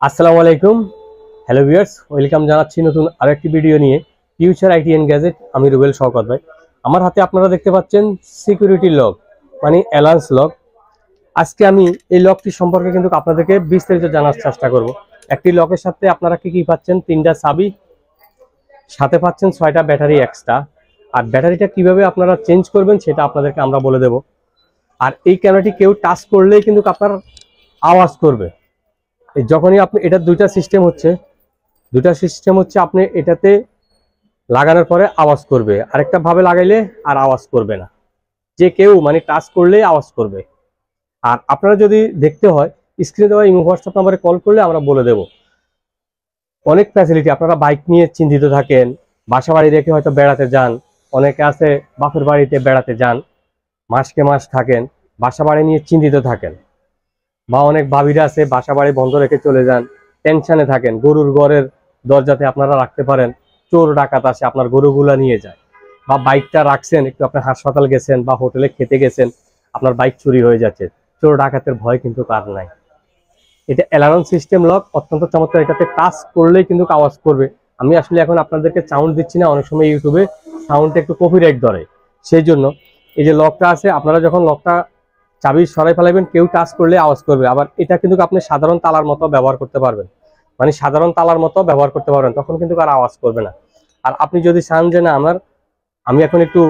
আসসালামু আলাইকুম। Hello viewers, welcome জানাচ্ছি নতুন আরেকটি ভিডিও নিয়ে। ফিউচার আইটি এন্ড গ্যাজেট, আমি রুবেল শওকত ভাই। আমার হাতে আপনারা দেখতে পাচ্ছেন সিকিউরিটি লক, মানে অ্যালায়েন্স লক। আজকে আমি এই লকটি সম্পর্কে কিন্তু আপনাদেরকে বিস্তারিত জানার চেষ্টা করব। একটি লকের সাথে আপনারা কি পাচ্ছেন? 3টা চাবি, সাথে পাচ্ছেন 6টা ব্যাটারি এক্সট্রা। আর ব্যাটারিটা কিভাবে আপনারা চেঞ্জ করবেন সেটা আপনাদেরকে আমরা বলে দেব। আর এই ক্যামেরাটি কেউ টাচ করলেই কিন্তু আপনার আওয়াজ করবে। যখনই আপনি এটা দুইটা সিস্টেম হচ্ছে আপনি এটাতে লাগানোর পরে আওয়াজ করবে, আরেকটা ভাবে লাগাইলে আর আওয়াজ করবে না। যে কেউ মানে টাচ করলেই আওয়াজ করবে। আর আপনারা যদি দেখতে হয়, স্ক্রিনে দেওয়া ইমো হোয়াটসঅ্যাপ নাম্বারে কল করলে আমরা বলে দেব। অনেক ফ্যাসিলিটি, আপনারা বাইক নিয়ে চিন্তিত থাকেন, বাসা বাড়ি রেখে হয়তো বেড়াতে যান, অনেকে আছে বাপের বাড়িতে বেড়াতে যান, মাসকে মাস থাকেন, বাসা বাড়ি নিয়ে চিন্তিত থাকেন, বা অনেক ভাবিরা আছে বাসা বাড়ি বন্ধ রেখে চলে যান, টেনশনে থাকেন। গরুর ঘরের দরজাতে আপনারা রাখতে পারেন, চোর ডাকাত আসে আপনার গরুগুলা নিয়ে যায়। বা বাইকটা রাখছেন, একটু আপনি হাসপাতাল গেছেন বা হোটেলে খেতে গেছেন, আপনার বাইক চুরি হয়ে যাচ্ছে, চোর ডাকাতের ভয় কিন্তু কার নাই। এটা অ্যালার্ম সিস্টেম লক, অত্যন্ত চমৎকার। এটাতে টাচ করলেই কিন্তু আওয়াজ করবে। আমি আসলে এখন আপনাদেরকে সাউন্ড দিচ্ছি না, অনেক সময় ইউটিউবে সাউন্ডটা একটু কপিরাইট ধরে, সেই জন্য এই যে লকটা আছে, আপনারা যখন লকটা চাবি সরাই ফেলাবেন, কেউ টাচ করলে আওয়াজ করবে। আবার এটা কিন্তু আপনি সাধারণ তালার মতো ব্যবহার করতে পারবেন, মানে সাধারণ তালার মতো ব্যবহার করতে পারবেন, তখন কিন্তু আর আওয়াজ করবে না। আর আপনি যদি চান যে না, আমি এখন একটু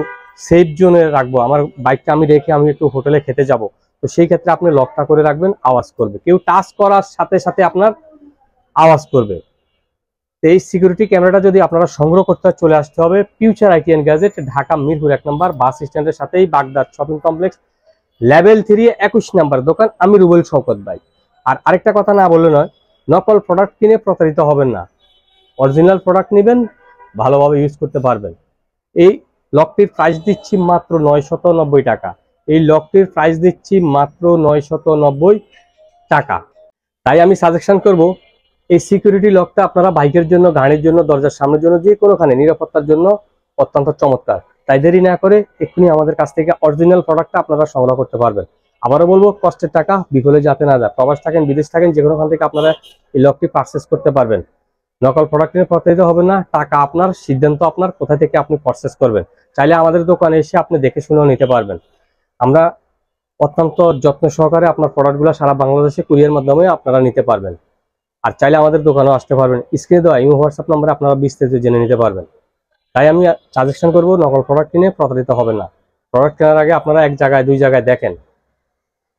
সেফ জোনে রাখবো, আমার বাইকটা আমি রেখে আমি একটু হোটেলে খেতে যাব, তো সেই ক্ষেত্রে আপনি লকটা করে রাখবেন, আওয়াজ করবে। কেউ টাচ করার সাথে সাথে আপনার আওয়াজ করবে। তো এই সিকিউরিটি ক্যামেরাটা যদি আপনারা সংগ্রহ করতে হয়, চলে আসতে হবে future IT and gadget, Dhaka Mirpur 1 number bus স্ট্যান্ডের সাথেই Baghdad shopping complex, level 3 21 number দোকান। আমি রুবেল শওকত ভাই। আর আরেকটা কথা না বললে নয়, নকল প্রোডাক্ট কিনে প্রতারিত হবেন না। অরিজিনাল প্রোডাক্ট নেবেন, ভালোভাবে ইউজ করতে পারবেন। এই লকটির প্রাইস দিচ্ছি মাত্র 990 টাকা। এই লকটির প্রাইস দিচ্ছি মাত্র 990 টাকা। তাই আমি সাজেশন করব, এই সিকিউরিটি লকটা আপনারা বাইকের জন্য, গাড়ির জন্য, দরজার সামনের জন্য, যে কোনোখানে নিরাপত্তার জন্য অত্যন্ত চমৎকার। তাই দেরি না করে এক্ষুনি আমাদের কাছ থেকে অরিজিনাল প্রোডাক্টটা আপনারা সংগ্রহ করতে পারবেন। আবারও বলবো, কষ্টের টাকা বিফলে যাতে না যায়। প্রবাস থাকেন, বিদেশ থাকেন, যে কোনোখান থেকে আপনারা এই লকটি পারচেস করতে পারবেন। নকল প্রোডাক্ট নিয়ে প্রতারিত হবে না। টাকা আপনার, সিদ্ধান্ত আপনার, কোথা থেকে আপনি পারচেস করবেন। চাইলে আমাদের দোকানে এসে আপনি দেখে শুনেও নিতে পারবেন। আমরা অত্যন্ত যত্ন সহকারে আপনার প্রোডাক্টগুলো সারা বাংলাদেশে কুরিয়ার মাধ্যমে আপনারা নিতে পারবেন। আর চাইলে আমাদের দোকানেও আসতে পারবেন। স্ক্রিনে দেওয়া ইমো হোয়াটসঅ্যাপ নাম্বারে আপনারা বিস্তারিত জেনে নিতে পারবেন। তাই আমি সাজেশন করব, নকল প্রোডাক্ট কিনে প্রতারিত হবে না। প্রোডাক্ট কেনার আগে আপনারা এক জায়গায়, দুই জায়গায় দেখেন,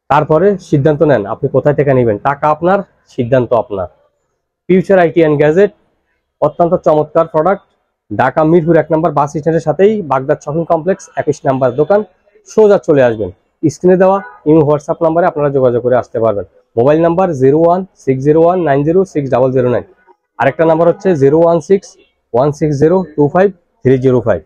তারপরে সিদ্ধান্ত নেন আপনি কোথায় থেকে নেবেন। টাকা আপনার, সিদ্ধান্ত আপনার। ফিউচার আইটি এন্ড গ্যাজেট, অত্যন্ত চমৎকার product. Dhaka Mirpur 1 number bus স্ট্যান্ডের সাথেই বাগদাদ শপিং কমপ্লেক্স, 21 নাম্বার দোকান। সোজা চলে আসবেন, স্ক্রিনে দেওয়া ইমো হোয়াটসঅ্যাপ নাম্বারে আপনারা যোগাযোগ করে আসতে পারবেন। Mobile number 016019060009। আরেকটা নাম্বার হচ্ছে 016160253005।